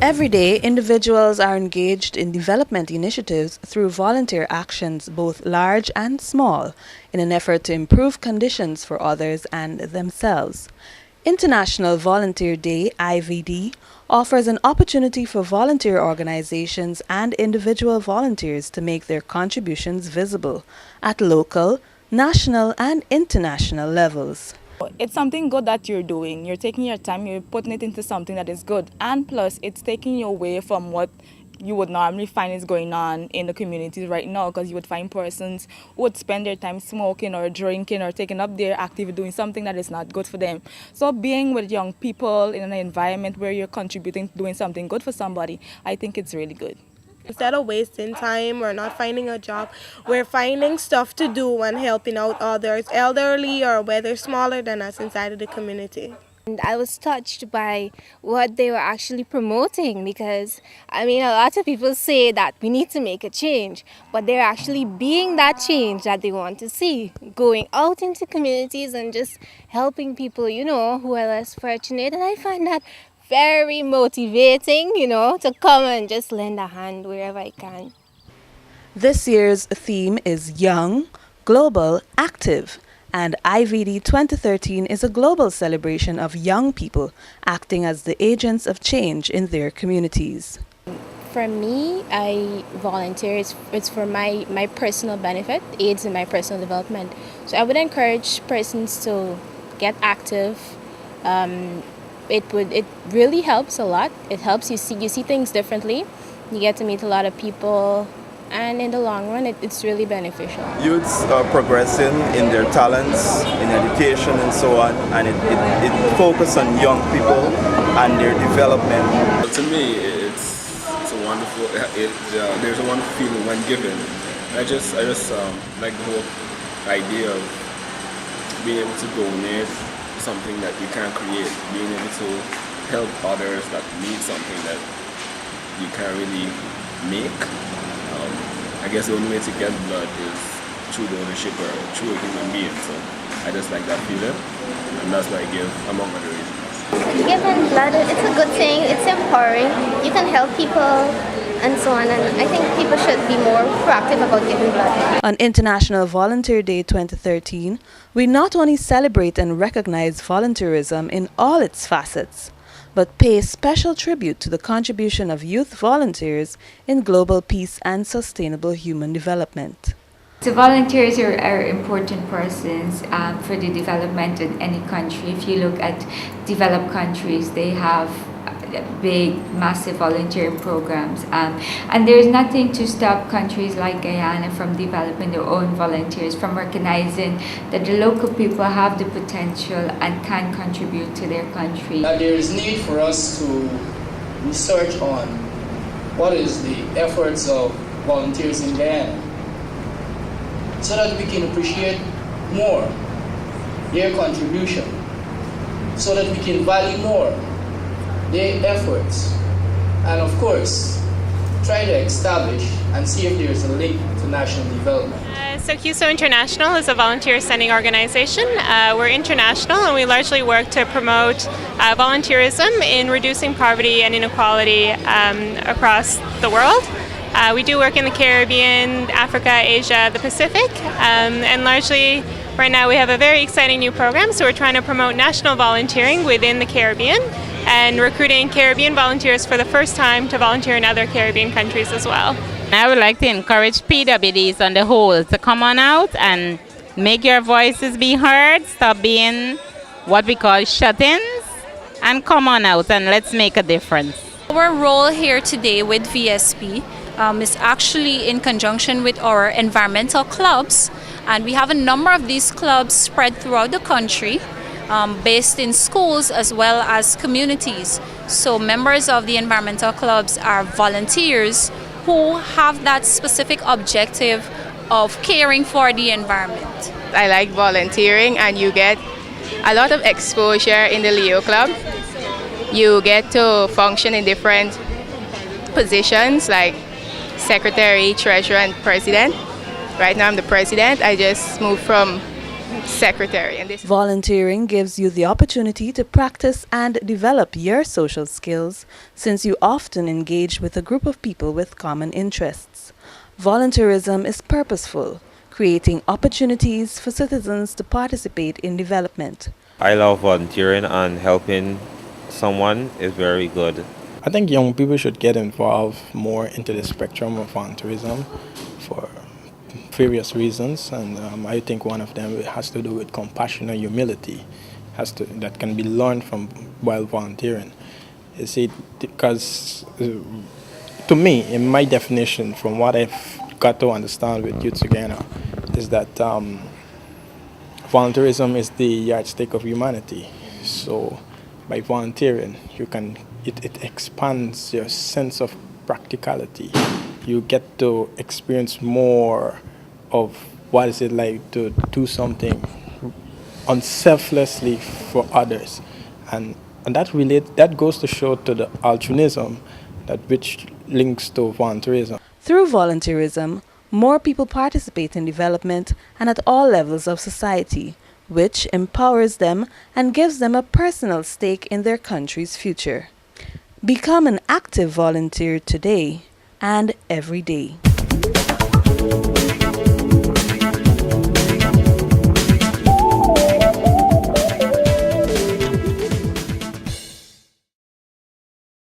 Every day, individuals are engaged in development initiatives through volunteer actions, both large and small, in an effort to improve conditions for others and themselves. International Volunteer Day, IVD, offers an opportunity for volunteer organizations and individual volunteers to make their contributions visible at local, national, and international levels. It's something good that you're doing. You're taking your time, you're putting it into something that is good. And plus, it's taking you away from what you would normally find is going on in the communities right now, because you would find persons who would spend their time smoking or drinking or taking up their activity doing something that is not good for them. So being with young people in an environment where you're contributing, doing something good for somebody, I think it's really good. Instead of wasting time or not finding a job, we're finding stuff to do and helping out others, elderly or whether smaller than us inside of the community. And I was touched by what they were actually promoting because, a lot of people say that we need to make a change, but they're actually being that change that they want to see, going out into communities and just helping people, who are less fortunate. And I find that very motivating, to come and just lend a hand wherever I can. This year's theme is Young, Global, Active, and IVD 2013 is a global celebration of young people acting as the agents of change in their communities. For me, I volunteer. It's for my personal benefit, aids in my personal development. So I would encourage persons to get active. It really helps a lot. It helps you see things differently. You get to meet a lot of people, and in the long run, it's really beneficial. Youths are progressing in their talents, in education and so on, and it focuses on young people and their development. To me, it's a wonderful. There's a wonderful feeling when given. I just like the whole idea of being able to donate something that you can't create, being able to help others that need something that you can't really make. I guess the only way to get blood is through the ownership or through a human being. So I just like that feeling, and that's why I give, among other reasons. Giving blood, it's a good thing, it's empowering. You can help people and so on, and I think people should be more proactive about giving blood. On International Volunteer Day 2013, we not only celebrate and recognize volunteerism in all its facets, but pay special tribute to the contribution of youth volunteers in global peace and sustainable human development. So volunteers are important persons for the development in any country. If you look at developed countries, they have big, massive volunteering programs. And there's nothing to stop countries like Guyana from developing their own volunteers, from recognizing that the local people have the potential and can contribute to their country. There is need for us to research on what is the efforts of volunteers in Guyana, so that we can appreciate more their contribution, so that we can value more their efforts, and of course try to establish and see if there is a link to national development. So QSO International is a volunteer sending organization. We're international and we largely work to promote volunteerism in reducing poverty and inequality across the world. We do work in the Caribbean, Africa, Asia, the Pacific, and largely right now we have a very exciting new program, so we're trying to promote national volunteering within the Caribbean and recruiting Caribbean volunteers for the first time to volunteer in other Caribbean countries as well. I would like to encourage PWDs on the whole to come on out and make your voices be heard, stop being what we call shut-ins, and come on out and let's make a difference. Our role here today with VSP is actually in conjunction with our environmental clubs, and we have a number of these clubs spread throughout the country, based in schools as well as communities. So members of the environmental clubs are volunteers who have that specific objective of caring for the environment. I like volunteering, and you get a lot of exposure in the Leo Club. You get to function in different positions like secretary, treasurer, and president. Right now I'm the president. I just moved from secretary. And this Volunteering gives you the opportunity to practice and develop your social skills, since you often engage with a group of people with common interests. Volunteerism is purposeful, creating opportunities for citizens to participate in development. I love volunteering, and helping someone is very good. I think young people should get involved more into the spectrum of volunteerism for various reasons, and I think one of them has to do with compassion and humility, that can be learned from while volunteering. You see, because to me, in my definition, from what I've got to understand with Youth Guyana, is that volunteerism is the yardstick of humanity. So by volunteering, it expands your sense of practicality. You get to experience more of what is it like to do something unselflessly for others. And that goes to show to the altruism which links to volunteerism. Through volunteerism, more people participate in development and at all levels of society, which empowers them and gives them a personal stake in their country's future. Become an active volunteer today and every day.